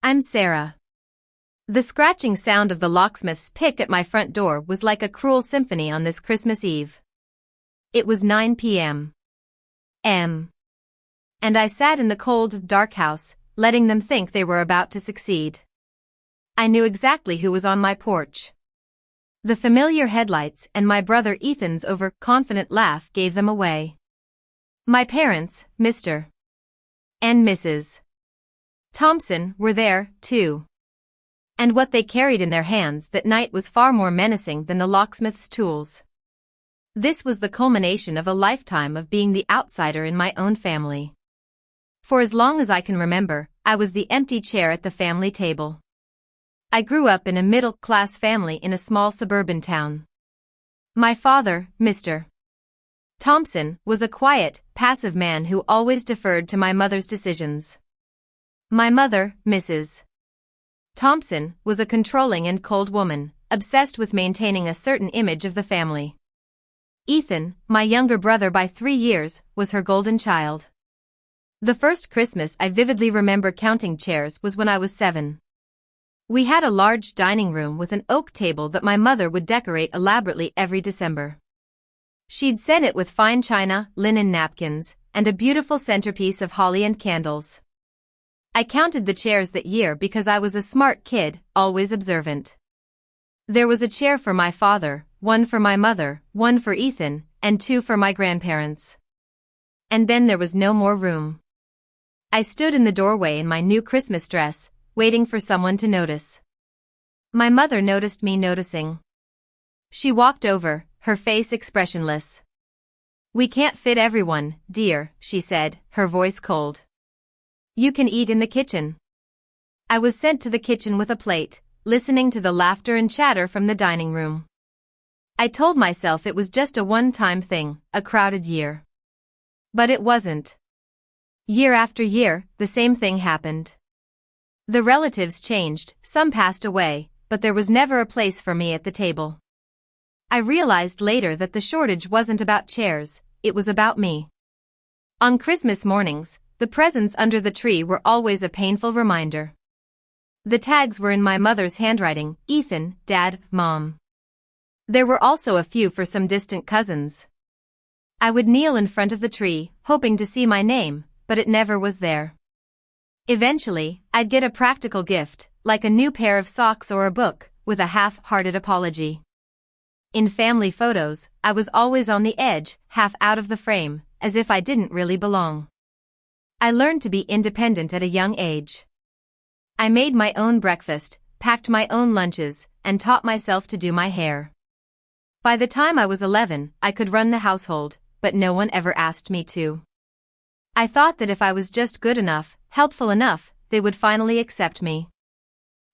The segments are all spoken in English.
I'm Sarah. The scratching sound of the locksmith's pick at my front door was like a cruel symphony on this Christmas Eve. It was 9 p.m. And I sat in the cold, dark house, letting them think they were about to succeed. I knew exactly who was on my porch. The familiar headlights and my brother Ethan's overconfident laugh gave them away. My parents, Mr. and Mrs. Thompson, were there, too. And what they carried in their hands that night was far more menacing than the locksmith's tools. This was the culmination of a lifetime of being the outsider in my own family. For as long as I can remember, I was the empty chair at the family table. I grew up in a middle-class family in a small suburban town. My father, Mr. Thompson, was a quiet, passive man who always deferred to my mother's decisions. My mother, Mrs. Thompson, was a controlling and cold woman, obsessed with maintaining a certain image of the family. Ethan, my younger brother by 3 years, was her golden child. The first Christmas I vividly remember counting chairs was when I was 7. We had a large dining room with an oak table that my mother would decorate elaborately every December. She'd set it with fine china, linen napkins, and a beautiful centerpiece of holly and candles. I counted the chairs that year because I was a smart kid, always observant. There was a chair for my father, one for my mother, one for Ethan, and 2 for my grandparents. And then there was no more room. I stood in the doorway in my new Christmas dress, waiting for someone to notice. My mother noticed me noticing. She walked over, her face expressionless. "We can't fit everyone, dear," she said, her voice cold. "You can eat in the kitchen." I was sent to the kitchen with a plate, listening to the laughter and chatter from the dining room. I told myself it was just a one-time thing, a crowded year. But it wasn't. Year after year, the same thing happened. The relatives changed, some passed away, but there was never a place for me at the table. I realized later that the shortage wasn't about chairs, it was about me. On Christmas mornings, the presents under the tree were always a painful reminder. The tags were in my mother's handwriting: Ethan, Dad, Mom. There were also a few for some distant cousins. I would kneel in front of the tree, hoping to see my name, but it never was there. Eventually, I'd get a practical gift, like a new pair of socks or a book, with a half-hearted apology. In family photos, I was always on the edge, half out of the frame, as if I didn't really belong. I learned to be independent at a young age. I made my own breakfast, packed my own lunches, and taught myself to do my hair. By the time I was 11, I could run the household, but no one ever asked me to. I thought that if I was just good enough, helpful enough, they would finally accept me.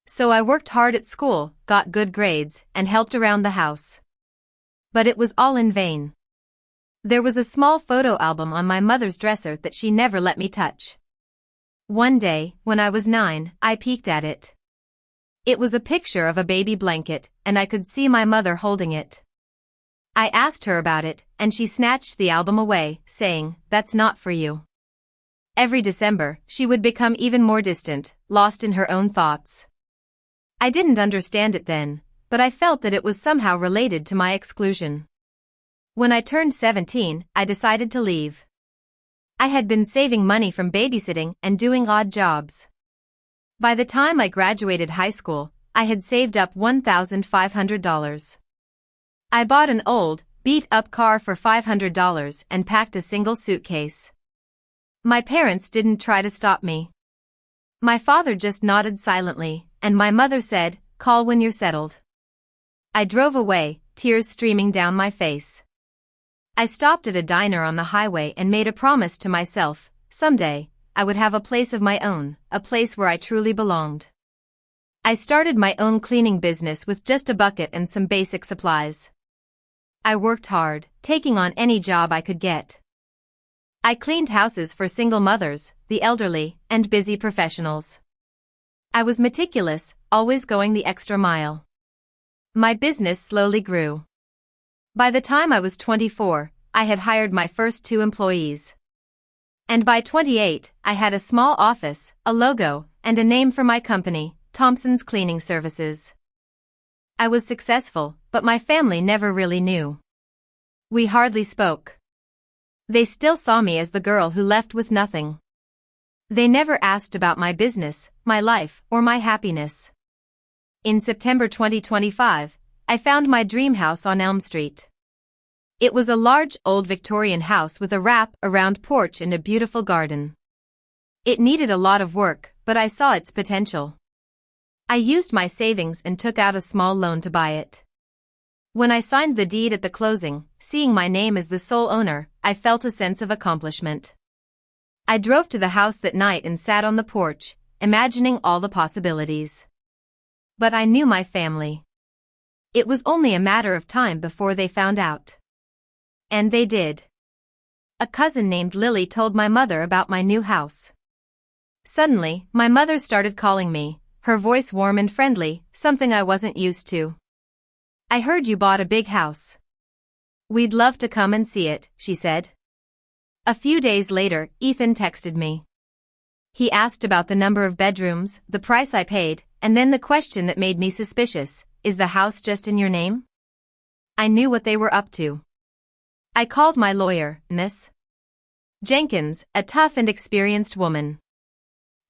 So I worked hard at school, got good grades, and helped around the house. But it was all in vain. There was a small photo album on my mother's dresser that she never let me touch. One day, when I was 9, I peeked at it. It was a picture of a baby blanket, and I could see my mother holding it. I asked her about it, and she snatched the album away, saying, "That's not for you." Every December, she would become even more distant, lost in her own thoughts. I didn't understand it then, but I felt that it was somehow related to my exclusion. When I turned 17, I decided to leave. I had been saving money from babysitting and doing odd jobs. By the time I graduated high school, I had saved up $1,500. I bought an old, beat-up car for $500 and packed a single suitcase. My parents didn't try to stop me. My father just nodded silently, and my mother said, "Call when you're settled." I drove away, tears streaming down my face. I stopped at a diner on the highway and made a promise to myself: someday, I would have a place of my own, a place where I truly belonged. I started my own cleaning business with just a bucket and some basic supplies. I worked hard, taking on any job I could get. I cleaned houses for single mothers, the elderly, and busy professionals. I was meticulous, always going the extra mile. My business slowly grew. By the time I was 24, I had hired my first 2 employees. And by 28, I had a small office, a logo, and a name for my company, Thompson's Cleaning Services. I was successful, but my family never really knew. We hardly spoke. They still saw me as the girl who left with nothing. They never asked about my business, my life, or my happiness. In September 2025, I found my dream house on Elm Street. It was a large, old Victorian house with a wrap-around porch and a beautiful garden. It needed a lot of work, but I saw its potential. I used my savings and took out a small loan to buy it. When I signed the deed at the closing, seeing my name as the sole owner, I felt a sense of accomplishment. I drove to the house that night and sat on the porch, imagining all the possibilities. But I knew my family. It was only a matter of time before they found out. And they did. A cousin named Lily told my mother about my new house. Suddenly, my mother started calling me, her voice warm and friendly, something I wasn't used to. "I heard you bought a big house. We'd love to come and see it," she said. A few days later, Ethan texted me. He asked about the number of bedrooms, the price I paid, and then the question that made me suspicious: is the house just in your name? I knew what they were up to. I called my lawyer, Miss Jenkins, a tough and experienced woman.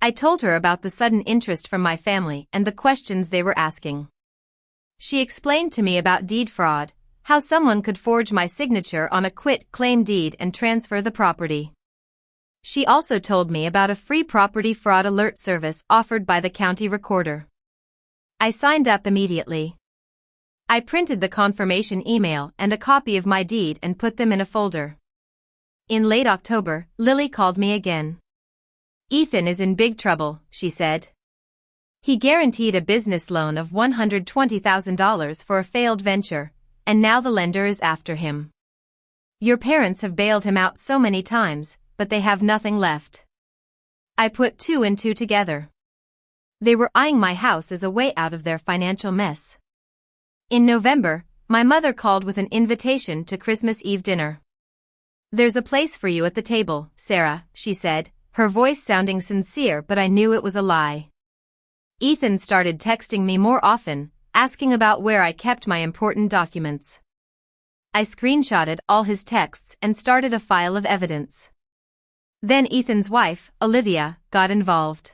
I told her about the sudden interest from my family and the questions they were asking. She explained to me about deed fraud, how someone could forge my signature on a quit-claim deed and transfer the property. She also told me about a free property fraud alert service offered by the county recorder. I signed up immediately. I printed the confirmation email and a copy of my deed and put them in a folder. In late October, Lily called me again. "Ethan is in big trouble," she said. "He guaranteed a business loan of $120,000 for a failed venture, and now the lender is after him. Your parents have bailed him out so many times, but they have nothing left." I put two and two together. They were eyeing my house as a way out of their financial mess. In November, my mother called with an invitation to Christmas Eve dinner. "There's a place for you at the table, Sarah," she said, her voice sounding sincere, but I knew it was a lie. Ethan started texting me more often, asking about where I kept my important documents. I screenshotted all his texts and started a file of evidence. Then Ethan's wife, Olivia, got involved.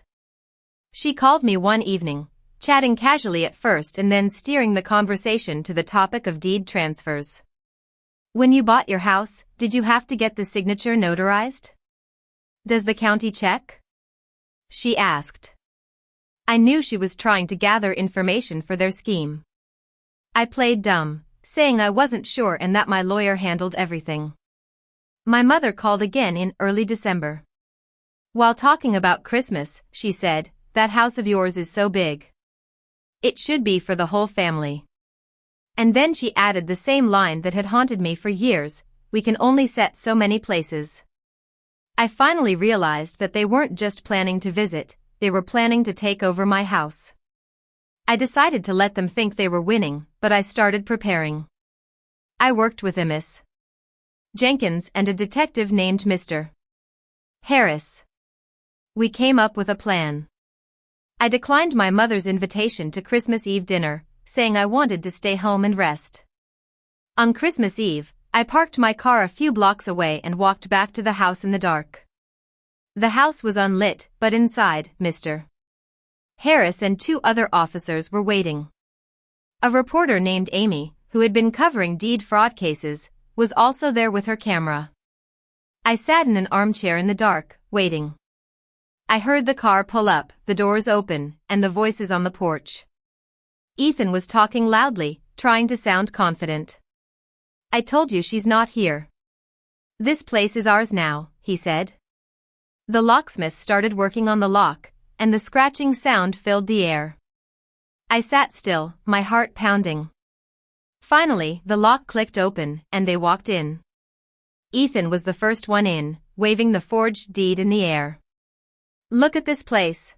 She called me one evening, chatting casually at first and then steering the conversation to the topic of deed transfers. "When you bought your house, did you have to get the signature notarized? Does the county check?" she asked. I knew she was trying to gather information for their scheme. I played dumb, saying I wasn't sure and that my lawyer handled everything. My mother called again in early December. "While talking about Christmas," she said, "that house of yours is so big. It should be for the whole family." And then she added the same line that had haunted me for years: "We can only set so many places." I finally realized that they weren't just planning to visit, they were planning to take over my house. I decided to let them think they were winning, but I started preparing. I worked with Immerse, Jenkins, and a detective named Mr. Harris. We came up with a plan. I declined my mother's invitation to Christmas Eve dinner, saying I wanted to stay home and rest. On Christmas Eve, I parked my car a few blocks away and walked back to the house in the dark. The house was unlit, but inside, Mr. Harris and two other officers were waiting. A reporter named Amy, who had been covering deed fraud cases, was also there with her camera. I sat in an armchair in the dark, waiting. I heard the car pull up, the doors open, and the voices on the porch. Ethan was talking loudly, trying to sound confident. "I told you she's not here. This place is ours now," he said. The locksmith started working on the lock, and the scratching sound filled the air. I sat still, my heart pounding. Finally, the lock clicked open, and they walked in. Ethan was the first one in, waving the forged deed in the air. "Look at this place.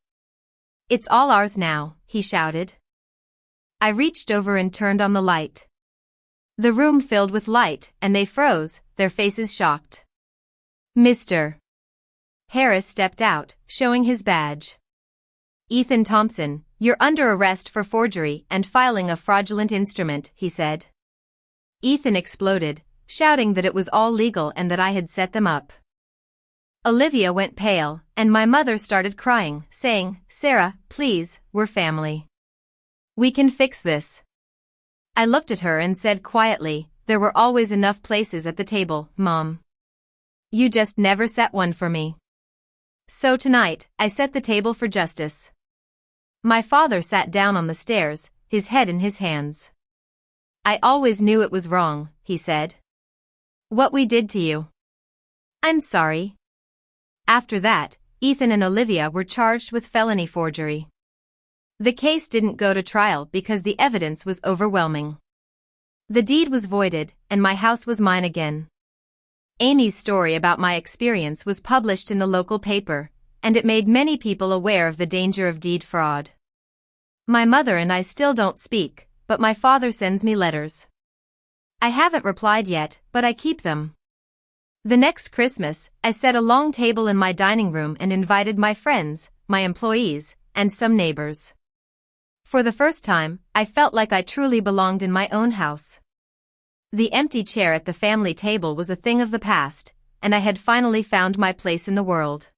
It's all ours now," he shouted. I reached over and turned on the light. The room filled with light, and they froze, their faces shocked. Mr. Harris stepped out, showing his badge. "Ethan Thompson, you're under arrest for forgery and filing a fraudulent instrument," he said. Ethan exploded, shouting that it was all legal and that I had set them up. Olivia went pale, and my mother started crying, saying, "Sarah, please, we're family. We can fix this." I looked at her and said quietly, "There were always enough places at the table, Mom. You just never set one for me." So tonight, I set the table for justice. My father sat down on the stairs, his head in his hands. "I always knew it was wrong," he said. "What we did to you. I'm sorry." After that, Ethan and Olivia were charged with felony forgery. The case didn't go to trial because the evidence was overwhelming. The deed was voided, and my house was mine again. Amy's story about my experience was published in the local paper, and it made many people aware of the danger of deed fraud. My mother and I still don't speak, but my father sends me letters. I haven't replied yet, but I keep them. The next Christmas, I set a long table in my dining room and invited my friends, my employees, and some neighbors. For the first time, I felt like I truly belonged in my own house. The empty chair at the family table was a thing of the past, and I had finally found my place in the world.